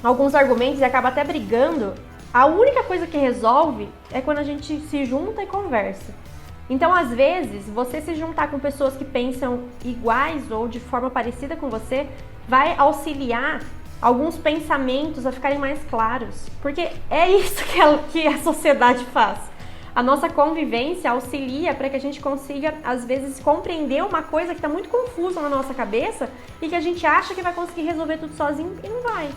alguns argumentos e acaba até brigando, a única coisa que resolve é quando a gente se junta e conversa. Então, às vezes, você se juntar com pessoas que pensam iguais ou de forma parecida com você vai auxiliar alguns pensamentos a ficarem mais claros. Porque é isso que a sociedade faz. A nossa convivência auxilia para que a gente consiga, às vezes, compreender uma coisa que está muito confusa na nossa cabeça e que a gente acha que vai conseguir resolver tudo sozinho e não vai.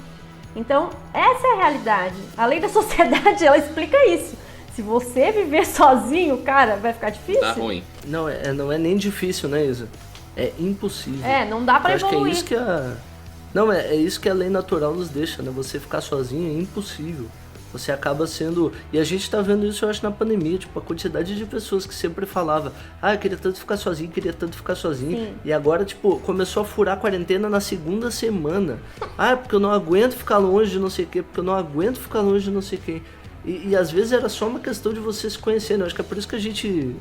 Então, essa é a realidade. A lei da sociedade, ela explica isso. Se você viver sozinho, cara, vai ficar difícil. Tá ruim. Não é nem difícil, né, Isa? É impossível. Não dá pra evoluir. Acho que é isso que Não, é isso que a lei natural nos deixa, né? Você ficar sozinho é impossível. Você acaba sendo... E a gente tá vendo isso, eu acho, na pandemia. Tipo, a quantidade de pessoas que sempre falava: eu queria tanto ficar sozinho, queria tanto ficar sozinho. Sim. E agora, tipo, começou a furar a quarentena na segunda semana. Porque eu não aguento ficar longe de não sei o quê, porque eu não aguento ficar longe de não sei quem. E às vezes era só uma questão de você se conhecer, né? Acho que é por isso que a gente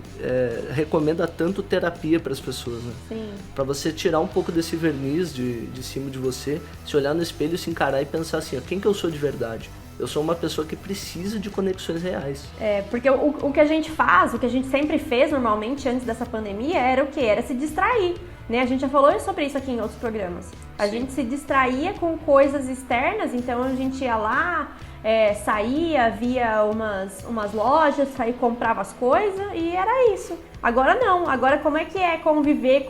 recomenda tanto terapia para as pessoas, né? Sim. Para você tirar um pouco desse verniz de cima de você, se olhar no espelho, se encarar e pensar assim: quem que eu sou de verdade? Eu sou uma pessoa que precisa de conexões reais. Porque o que a gente faz, o que a gente sempre fez normalmente antes dessa pandemia era o quê? Era se distrair, né? A gente já falou sobre isso aqui em outros programas. A gente se distraía com coisas externas, então a gente ia lá, saía, via umas lojas, saía, comprava as coisas e era isso. Agora não, agora como é que é conviver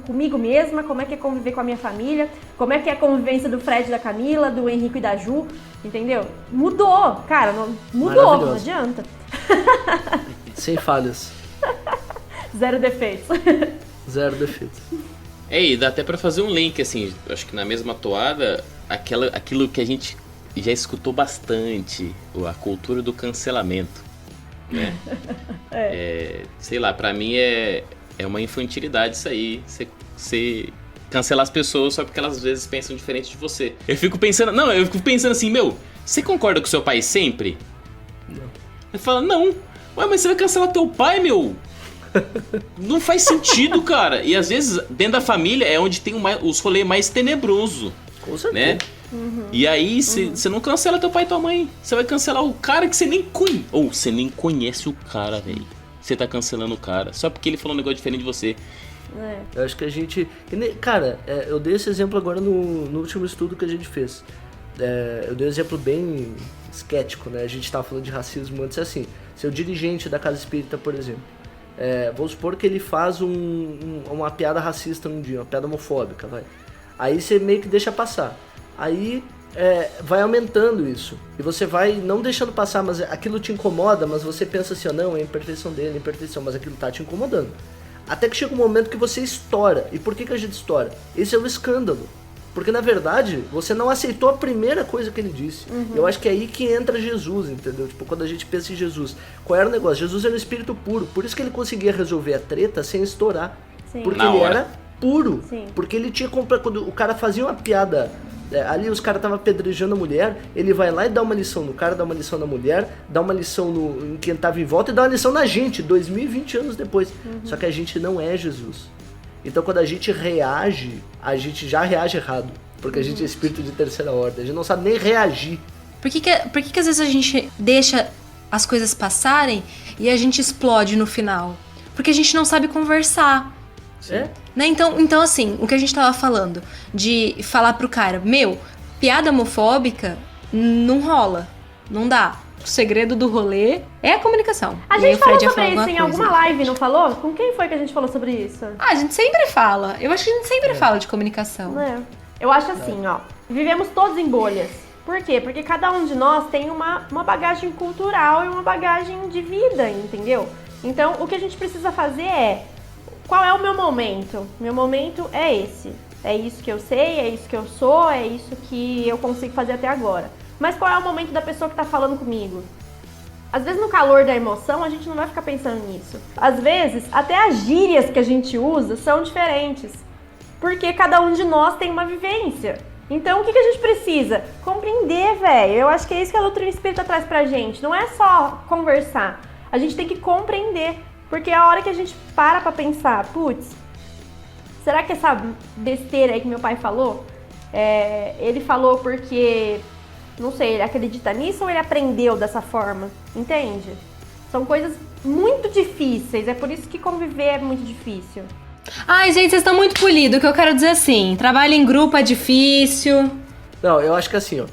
comigo mesma, como é que é conviver com a minha família, como é que é a convivência do Fred e da Camila, do Henrique e da Ju, entendeu? Mudou, cara, mudou, não adianta. Sem falhas. Zero defeitos. Zero defeitos. E dá até pra fazer um link, assim, acho que na mesma toada, aquilo que a gente já escutou bastante, a cultura do cancelamento, né? Sei lá, pra mim é uma infantilidade isso aí, você cancelar as pessoas só porque elas às vezes pensam diferente de você. Eu fico pensando assim, você concorda com seu pai sempre? Não. Ele fala, não. Ué, mas você vai cancelar teu pai, meu? Não faz sentido, cara. E às vezes, dentro da família, é onde tem os rolês mais tenebrosos. Com certeza. Né? Uhum. E aí, você não cancela teu pai e tua mãe. Você vai cancelar o cara que você nem conhece. Ou você nem conhece o cara, velho. Você tá cancelando o cara só porque ele falou um negócio diferente de você. Eu acho que a gente... Cara, eu dei esse exemplo agora no último estudo que a gente fez. Eu dei um exemplo bem esquético, né? A gente tava falando de racismo antes, assim, seu dirigente da casa espírita, por exemplo, vamos supor que ele faz uma piada racista um dia, uma piada homofóbica, vai. Aí você meio que deixa passar. Aí vai aumentando isso. E você vai não deixando passar, mas aquilo te incomoda, mas você pensa assim, não, é a imperfeição dele, é a imperfeição, mas aquilo tá te incomodando. Até que chega um momento que você estoura. E por que a gente estoura? Esse é o escândalo. Porque, na verdade, você não aceitou a primeira coisa que ele disse. Eu acho que é aí que entra Jesus, entendeu? Tipo, quando a gente pensa em Jesus, qual era o negócio? Jesus era um espírito puro. Por isso que ele conseguia resolver a treta sem estourar. Sim. Porque Na ele hora. era puro. Sim. Porque ele tinha... Quando o cara fazia uma piada... ali os caras estavam apedrejando a mulher, ele vai lá e dá uma lição no cara, dá uma lição na mulher, dá uma lição em quem tava em volta e dá uma lição na gente, 2020 anos depois. Só que a gente não é Jesus. Então quando a gente reage, a gente já reage errado. Porque a gente é espírito de terceira ordem, a gente não sabe nem reagir. Por que às vezes a gente deixa as coisas passarem e a gente explode no final? Porque a gente não sabe conversar. Né? Então, assim, o que a gente tava falando, de falar pro cara, piada homofóbica não rola, não dá. O segredo do rolê é a comunicação. A E aí gente o Fred ia falou sobre falar isso em alguma alguma coisa. live, não falou? Com quem foi que a gente falou sobre isso? A gente sempre fala. Eu acho que a gente sempre fala de comunicação. Eu acho assim, ó, vivemos todos em bolhas. Por quê? Porque cada um de nós tem uma bagagem cultural e uma bagagem de vida, entendeu? Então, o que a gente precisa fazer qual é o meu momento? Meu momento é esse. É isso que eu sei, é isso que eu sou, é isso que eu consigo fazer até agora. Mas qual é o momento da pessoa que tá falando comigo? Às vezes, no calor da emoção, a gente não vai ficar pensando nisso. Às vezes, até as gírias que a gente usa são diferentes. Porque cada um de nós tem uma vivência. Então, o que a gente precisa? Compreender, velho. Eu acho que é isso que a doutrina espírita traz pra gente. Não é só conversar. A gente tem que compreender. Porque é a hora que a gente para pra pensar, putz, será que essa besteira aí que meu pai falou, ele falou porque, não sei, ele acredita nisso ou ele aprendeu dessa forma? Entende? São coisas muito difíceis, é por isso que conviver é muito difícil. Ai, gente, vocês estão muito polidos. O que eu quero dizer assim, trabalho em grupo é difícil. Não, eu acho que assim, ó,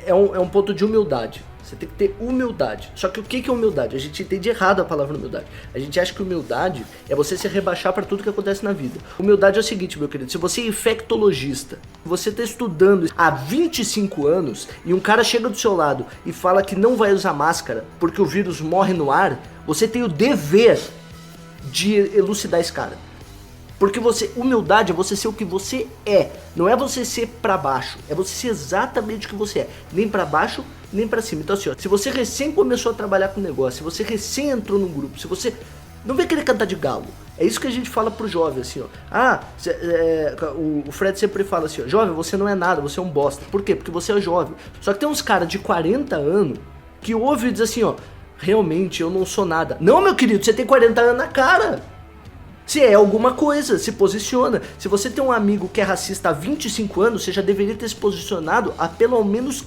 é um ponto de humildade. Você tem que ter humildade. Só que o que é humildade? A gente entende errado a palavra humildade. A gente acha que humildade é você se rebaixar para tudo que acontece na vida. Humildade é o seguinte, meu querido. Se você é infectologista, você está estudando há 25 anos e um cara chega do seu lado e fala que não vai usar máscara porque o vírus morre no ar, você tem o dever de elucidar esse cara. Porque humildade é você ser o que você é. Não é você ser pra baixo. É você ser exatamente o que você é. Nem pra baixo, nem pra cima. Então assim, ó, se você recém começou a trabalhar com negócio, se você recém entrou num grupo, se você não vem querer cantar de galo. É isso que a gente fala pro jovem, assim, ó. O Fred sempre fala assim, ó, jovem, você não é nada, você é um bosta. Por quê? Porque você é jovem. Só que tem uns caras de 40 anos que ouvem e dizem assim, ó, realmente eu não sou nada. Não, meu querido, você tem 40 anos na cara. Se é alguma coisa, se posiciona. Se você tem um amigo que é racista há 25 anos, você já deveria ter se posicionado há pelo menos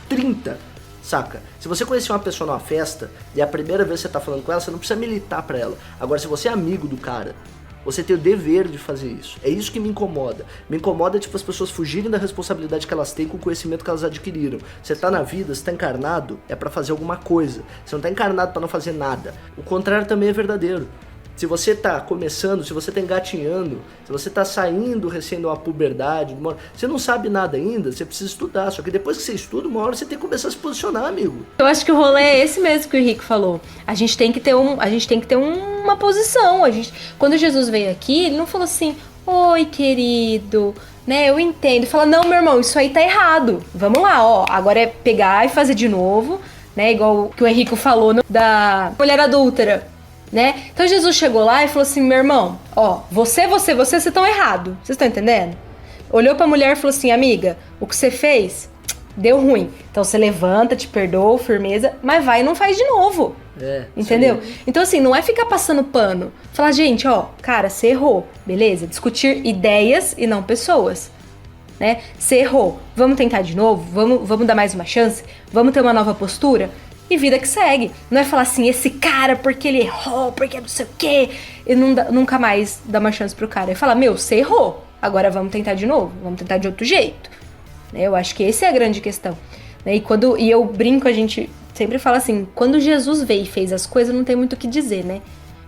30, saca? Se você conhecer uma pessoa numa festa e é a primeira vez que você tá falando com ela, você não precisa militar pra ela. Agora, se você é amigo do cara, você tem o dever de fazer isso. É isso que me incomoda. Me incomoda, tipo, as pessoas fugirem da responsabilidade que elas têm com o conhecimento que elas adquiriram. Você tá na vida, você tá encarnado, é pra fazer alguma coisa. Você não tá encarnado pra não fazer nada. O contrário também é verdadeiro. Se você tá começando, se você tá engatinhando, se você tá saindo recém de uma puberdade, você não sabe nada ainda, você precisa estudar. Só que depois que você estuda, uma hora você tem que começar a se posicionar, amigo. Eu acho que o rolê é esse mesmo que o Henrique falou. A gente tem que ter uma posição. Quando Jesus veio aqui, ele não falou assim, oi, querido, né, eu entendo. Fala, não, meu irmão, isso aí tá errado. Vamos lá, ó, agora é pegar e fazer de novo, né, igual o que o Henrique falou da mulher adúltera. Né? Então Jesus chegou lá e falou assim, meu irmão, ó, vocês estão errados, vocês estão entendendo? Olhou pra mulher e falou assim, amiga, o que você fez deu ruim, então você levanta, te perdoa, firmeza, mas vai e não faz de novo, entendeu? Sim. Então assim, não é ficar passando pano, falar, gente, ó, cara, você errou, beleza? Discutir ideias e não pessoas, né? Você errou, vamos tentar de novo, vamos dar mais uma chance, vamos ter uma nova postura. E vida que segue. Não é falar assim, esse cara, porque ele errou, porque não sei o quê. E nunca mais dá uma chance pro cara. É falar, você errou. Agora vamos tentar de novo. Vamos tentar de outro jeito. Eu acho que essa é a grande questão. Né? E eu brinco, a gente sempre fala assim, quando Jesus veio e fez as coisas, não tem muito o que dizer, né?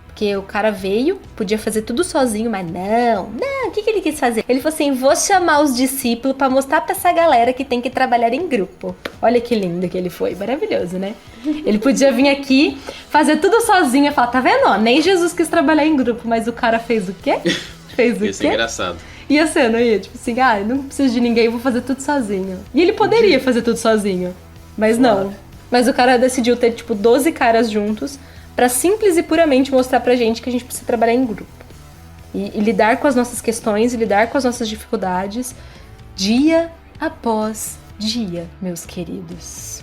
Porque o cara veio, podia fazer tudo sozinho, mas não, o que ele quis fazer? Ele falou assim, vou chamar os discípulos pra mostrar pra essa galera que tem que trabalhar em grupo. Olha que lindo que ele foi, maravilhoso, né? Ele podia vir aqui, fazer tudo sozinho e falar, tá vendo? Ó, nem Jesus quis trabalhar em grupo, mas o cara fez o quê? Fez o quê? Isso é engraçado. Ia ser, não ia? Tipo assim, não preciso de ninguém, vou fazer tudo sozinho. E ele poderia fazer tudo sozinho, mas não. Mas o cara decidiu ter, 12 caras juntos pra simples e puramente mostrar pra gente que a gente precisa trabalhar em grupo. E lidar com as nossas questões, e lidar com as nossas dificuldades, dia após dia, meus queridos.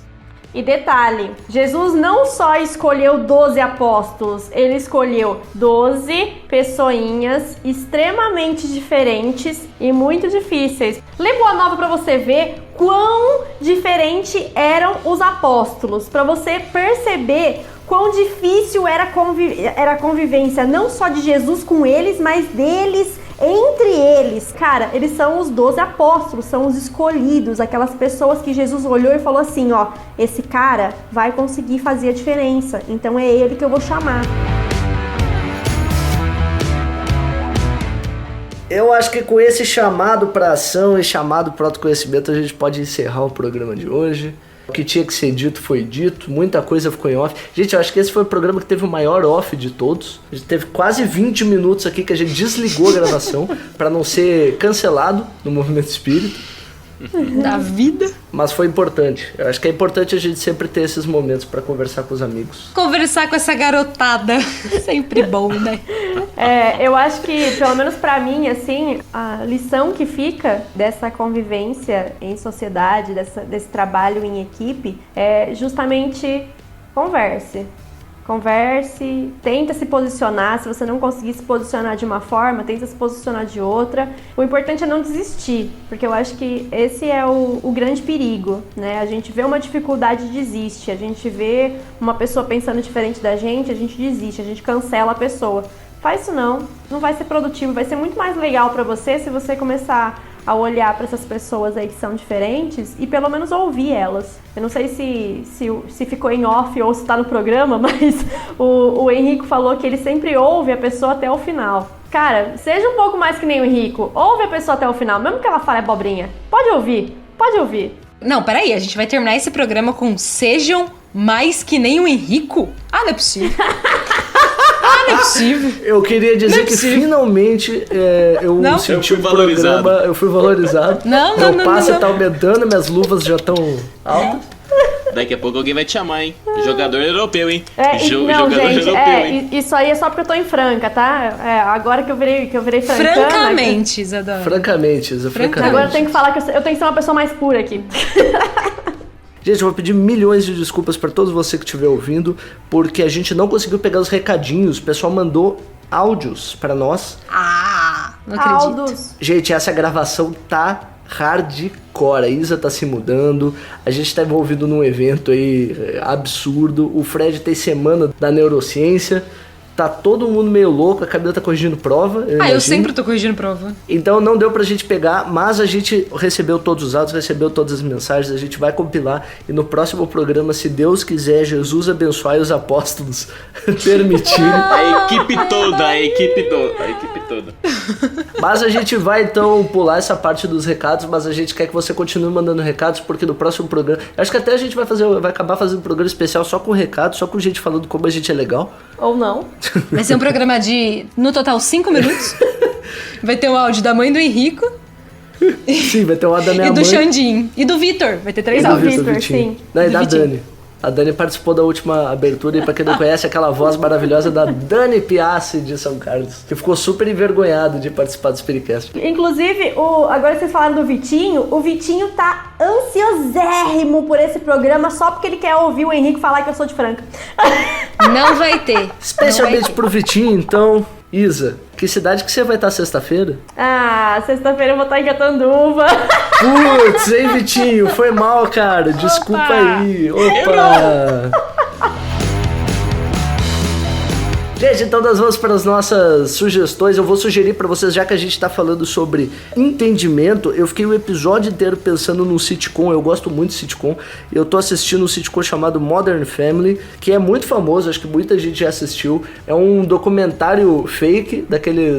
E detalhe, Jesus não só escolheu 12 apóstolos, ele escolheu 12 pessoinhas extremamente diferentes e muito difíceis. Lê Boa Nova pra você ver quão diferente eram os apóstolos, pra você perceber quão difícil era a convivência, não só de Jesus com eles, mas deles entre eles. Cara, eles são os 12 apóstolos, são os escolhidos, aquelas pessoas que Jesus olhou e falou assim, ó, esse cara vai conseguir fazer a diferença, então é ele que eu vou chamar. Eu acho que com esse chamado para ação e chamado para autoconhecimento a gente pode encerrar o programa de hoje. O que tinha que ser dito foi dito, muita coisa ficou em off. Gente, eu acho que esse foi o programa que teve o maior off de todos. A gente teve quase 20 minutos aqui que a gente desligou a gravação para não ser cancelado no Movimento Espírita. Da vida. Mas foi importante. Eu acho que é importante a gente sempre ter esses momentos para conversar com os amigos. Conversar com essa garotada. Sempre bom, né? Eu acho que, pelo menos pra mim, assim, a lição que fica dessa convivência em sociedade, desse trabalho em equipe, é justamente converse. Converse, tenta se posicionar. Se você não conseguir se posicionar de uma forma, tenta se posicionar de outra. O importante é não desistir, porque eu acho que esse é o grande perigo, né? A gente vê uma dificuldade e desiste. A gente vê uma pessoa pensando diferente da gente, a gente desiste, a gente cancela a pessoa. Faz isso não vai ser produtivo, vai ser muito mais legal pra você se você começar a olhar para essas pessoas aí que são diferentes e pelo menos ouvir elas. Eu não sei se ficou em off ou se tá no programa, mas o Henrico falou que ele sempre ouve a pessoa até o final. Cara, seja um pouco mais que nem o Henrico, ouve a pessoa até o final, mesmo que ela fale abobrinha. Pode ouvir. Não, peraí, a gente vai terminar esse programa com sejam mais que nem o Henrico? Ah, não é possível. Não é possível. Eu queria dizer que finalmente eu senti o programa, eu fui valorizado. Meu passe tá aumentando, minhas luvas já estão altas. Daqui a pouco alguém vai te chamar, hein? Jogador europeu, hein? Isso aí é só porque eu tô em Franca, tá? Agora que eu virei francana. Francamente, Isadora. Francamente. Agora eu tenho que falar que eu tenho que ser uma pessoa mais pura aqui. Gente, eu vou pedir milhões de desculpas pra todos vocês que estiver ouvindo, porque a gente não conseguiu pegar os recadinhos. O pessoal mandou áudios pra nós. Não acredito. Áudios. Gente, essa gravação tá hardcore. A Isa tá se mudando, a gente tá envolvido num evento aí absurdo. O Fred tem semana da neurociência. Tá todo mundo meio louco, a Camila tá corrigindo prova. Eu sempre tô corrigindo prova. Então não deu pra gente pegar, mas a gente recebeu todos os áudios, recebeu todas as mensagens, a gente vai compilar e no próximo programa, se Deus quiser, Jesus abençoe os apóstolos permitirem. A equipe toda. Mas a gente vai então pular essa parte dos recados, mas a gente quer que você continue mandando recados, porque no próximo programa, acho que até a gente vai acabar fazendo um programa especial só com recados, só com gente falando como a gente é legal. Ou não. Vai ser um programa de, no total, 5 minutos. Vai ter um áudio da mãe do Henrico. Sim, vai ter um áudio da minha mãe. E do Xandinho. E do Vitor. Vai ter 3 áudios. Vitor, sim. Não, e da Dani. A Dani participou da última abertura e pra quem não conhece, aquela voz maravilhosa da Dani Piassi de São Carlos, que ficou super envergonhado de participar do Spiritcast. Inclusive, agora vocês falaram do Vitinho, o Vitinho tá ansiosérrimo por esse programa só porque ele quer ouvir o Henrique falar que eu sou de Franca. Não vai ter. Especialmente pro Vitinho, então, Isa, que cidade que você vai estar sexta-feira? Sexta-feira eu vou estar em Catanduva. Putz, hein, Vitinho? Foi mal, cara. Desculpa aí. Opa! Gente, então nós vamos para as nossas sugestões. Eu vou sugerir para vocês, já que a gente tá falando sobre entendimento, eu fiquei o episódio inteiro pensando num sitcom. Eu gosto muito de sitcom. Eu tô assistindo um sitcom chamado Modern Family, que é muito famoso, acho que muita gente já assistiu. É um documentário fake,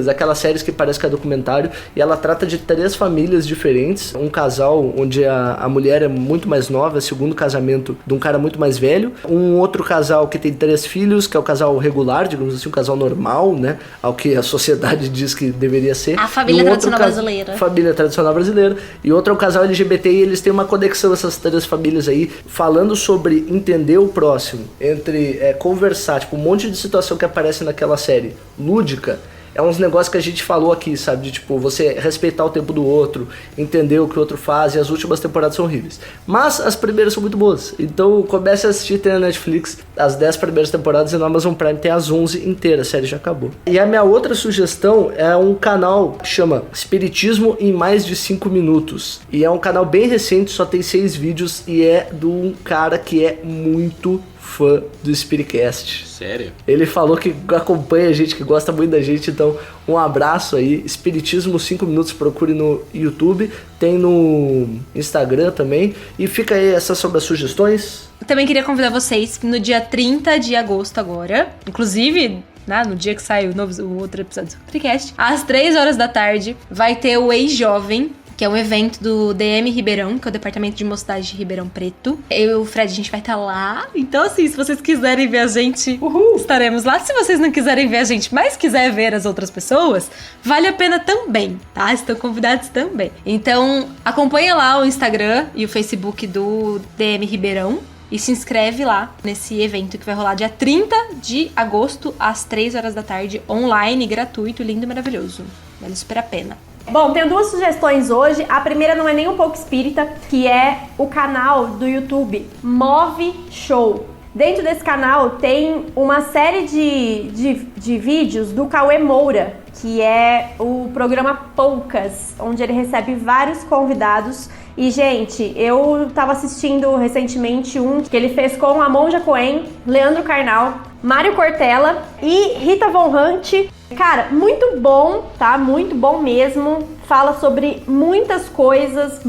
daquelas séries que parece que é documentário, e ela trata de 3 famílias diferentes. Um casal onde a mulher é muito mais nova, é o segundo casamento de um cara muito mais velho. Um outro casal que tem 3 filhos, que é o casal regular, digamos assim, um casal normal, né? Ao que a sociedade diz que deveria ser. A família tradicional brasileira. Família tradicional brasileira. E outro é o casal LGBT, e eles têm uma conexão, essas 3 famílias aí, falando sobre entender o próximo, entre conversar, tipo, um monte de situação que aparece naquela série lúdica. É uns negócios que a gente falou aqui, sabe? De, tipo, você respeitar o tempo do outro, entender o que o outro faz, e as últimas temporadas são horríveis. Mas as primeiras são muito boas. Então comece a assistir, tem na Netflix as 10 primeiras temporadas, e no Amazon Prime tem as 11 inteiras, a série já acabou. E a minha outra sugestão é um canal que chama Espiritismo em Mais de 5 Minutos. E é um canal bem recente, só tem 6 vídeos, e é de um cara que é muito fã do Spiritcast. Sério? Ele falou que acompanha a gente, que gosta muito da gente, então um abraço aí. Espiritismo 5 Minutos, procure no YouTube, tem no Instagram também. E fica aí, essas são as sugestões. Eu também queria convidar vocês no dia 30 de agosto agora, inclusive, né, no dia que sai o outro episódio do podcast, às 3 horas da tarde, vai ter o Ex-Jovem, que é um evento do DM Ribeirão, que é o Departamento de Mocidade de Ribeirão Preto. Eu e o Fred, a gente vai estar lá. Então, assim, se vocês quiserem ver a gente, estaremos lá. Se vocês não quiserem ver a gente, mas quiser ver as outras pessoas, vale a pena também, tá? Estão convidados também. Então, acompanha lá o Instagram e o Facebook do DM Ribeirão e se inscreve lá nesse evento que vai rolar dia 30 de agosto, às 3 horas da tarde, online, gratuito, lindo e maravilhoso. Vale super a pena. Bom, tenho 2 sugestões hoje. A primeira não é nem um pouco espírita, que é o canal do YouTube Move Show. Dentro desse canal tem uma série de vídeos do Cauê Moura, que é o programa Poucas, onde ele recebe vários convidados. E, gente, eu tava assistindo recentemente um que ele fez com a Monja Coen, Leandro Carnal, Mário Cortella e Rita Von Hunt. Cara, muito bom, tá? Muito bom mesmo. Fala sobre muitas coisas,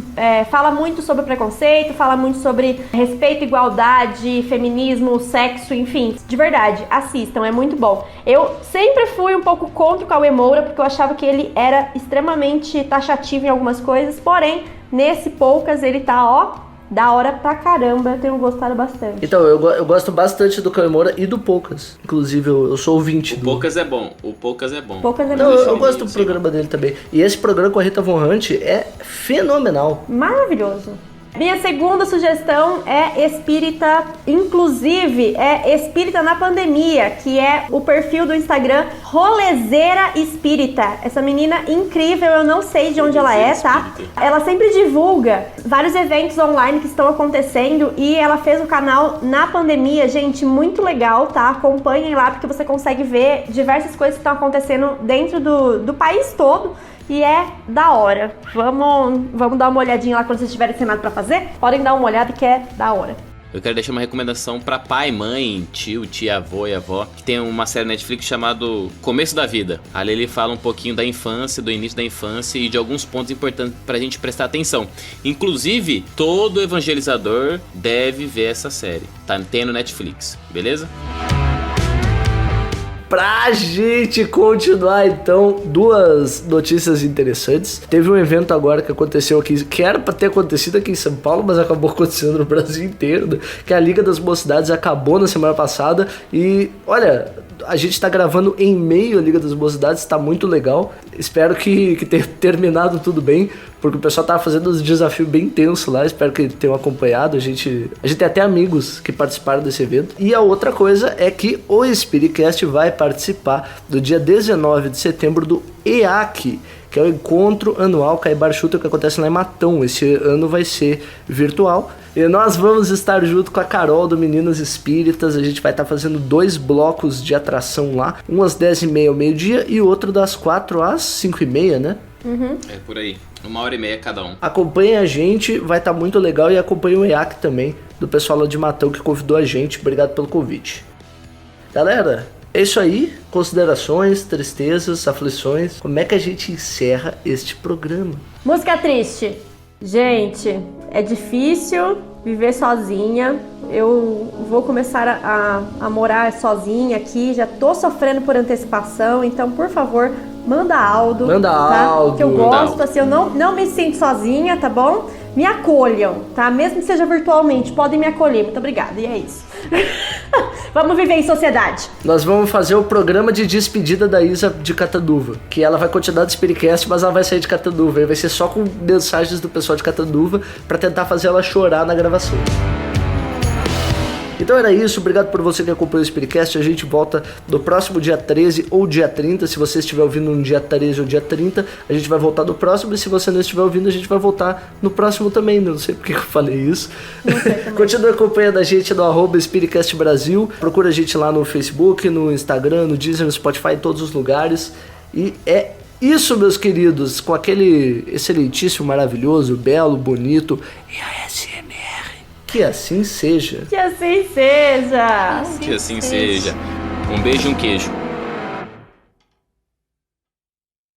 fala muito sobre preconceito, fala muito sobre respeito, igualdade, feminismo, sexo, enfim. De verdade, assistam, é muito bom. Eu sempre fui um pouco contra o Cauê Moura, porque eu achava que ele era extremamente taxativo em algumas coisas, porém, nesse Poucas ele tá, ó, da hora pra caramba, eu tenho gostado bastante. Então, eu gosto bastante do Cauê Moura e do Poucas. Inclusive, eu sou ouvinte do... Poucas é bom. O Poucas é bom. Poucas é Não, bom. eu gosto do programa dele também. E esse programa com a Rita Von Hunt é fenomenal. Maravilhoso. Minha segunda sugestão é espírita, inclusive é espírita na pandemia, que é o perfil do Instagram Rolezeira Espírita. Essa menina incrível, eu não sei de onde ela é, tá? Ela sempre divulga vários eventos online que estão acontecendo e ela fez um canal na pandemia, gente, muito legal, tá? Acompanhem lá porque você consegue ver diversas coisas que estão acontecendo dentro do país todo. E é da hora. Vamos dar uma olhadinha lá quando vocês tiverem sem nada pra fazer. Podem dar uma olhada que é da hora. Eu quero deixar uma recomendação pra pai, mãe, tio, tia, avô e avó, que tem uma série Netflix chamada Começo da Vida. Ali ele fala um pouquinho da infância, do início da infância e de alguns pontos importantes pra gente prestar atenção. Inclusive, todo evangelizador deve ver essa série. Tem no Netflix, beleza? Pra gente continuar, então, 2 notícias interessantes. Teve um evento agora que aconteceu aqui, que era pra ter acontecido aqui em São Paulo, mas acabou acontecendo no Brasil inteiro, né? Que a Liga das Mocidades acabou na semana passada. E, olha, a gente tá gravando em meio à Liga das Mocidades, tá muito legal. Espero que tenha terminado tudo bem, porque o pessoal tava fazendo uns desafios bem tensos lá. Espero que tenham acompanhado. A gente tem até amigos que participaram desse evento. E a outra coisa é que o Spiritcast vai participar do dia 19 de setembro do EAC, que é o Encontro Anual Caibar Shooter, que acontece lá em Matão. Esse ano vai ser virtual. E nós vamos estar junto com a Carol do Meninas Espíritas. A gente vai estar fazendo 2 blocos de atração lá. Um às 10h30 ao meio-dia e outro das 4 às 5h30, né? Uhum. É por aí. 1h30 cada um. Acompanhe a gente, vai estar muito legal. E acompanhe o EAC também, do pessoal lá de Matão que convidou a gente. Obrigado pelo convite. Galera, É isso aí, considerações, tristezas, aflições. Como é que a gente encerra este programa? Música triste. Gente, é difícil viver sozinha. Eu vou começar a morar sozinha aqui. Já tô sofrendo por antecipação. Então, por favor, manda áudio. Manda áudio. Que eu gosto, assim, eu não me sinto sozinha, tá bom? Me acolham, tá? Mesmo que seja virtualmente, podem me acolher. Muito obrigada, e é isso. Vamos viver em sociedade. Nós vamos fazer o programa de despedida da Isa de Cataduva, que ela vai continuar do Spiritcast, mas ela vai sair de Cataduva, e vai ser só com mensagens do pessoal de Cataduva pra tentar fazer ela chorar na gravação. Então era isso, obrigado por você que acompanhou o Spiritcast. A gente volta no próximo dia 13 ou dia 30. Se você estiver ouvindo no dia 13 ou dia 30, a gente vai voltar no próximo. E se você não estiver ouvindo, a gente vai voltar no próximo também. Não sei porque eu falei isso. Continue acompanhando a gente no @Spiritcast Brasil. Procura a gente lá no Facebook, no Instagram, no Deezer, no Spotify, em todos os lugares. E é isso, meus queridos, com aquele excelentíssimo, maravilhoso, belo, bonito e ASMR. Que assim seja. Que assim seja. Que assim seja. Um beijo e um queijo.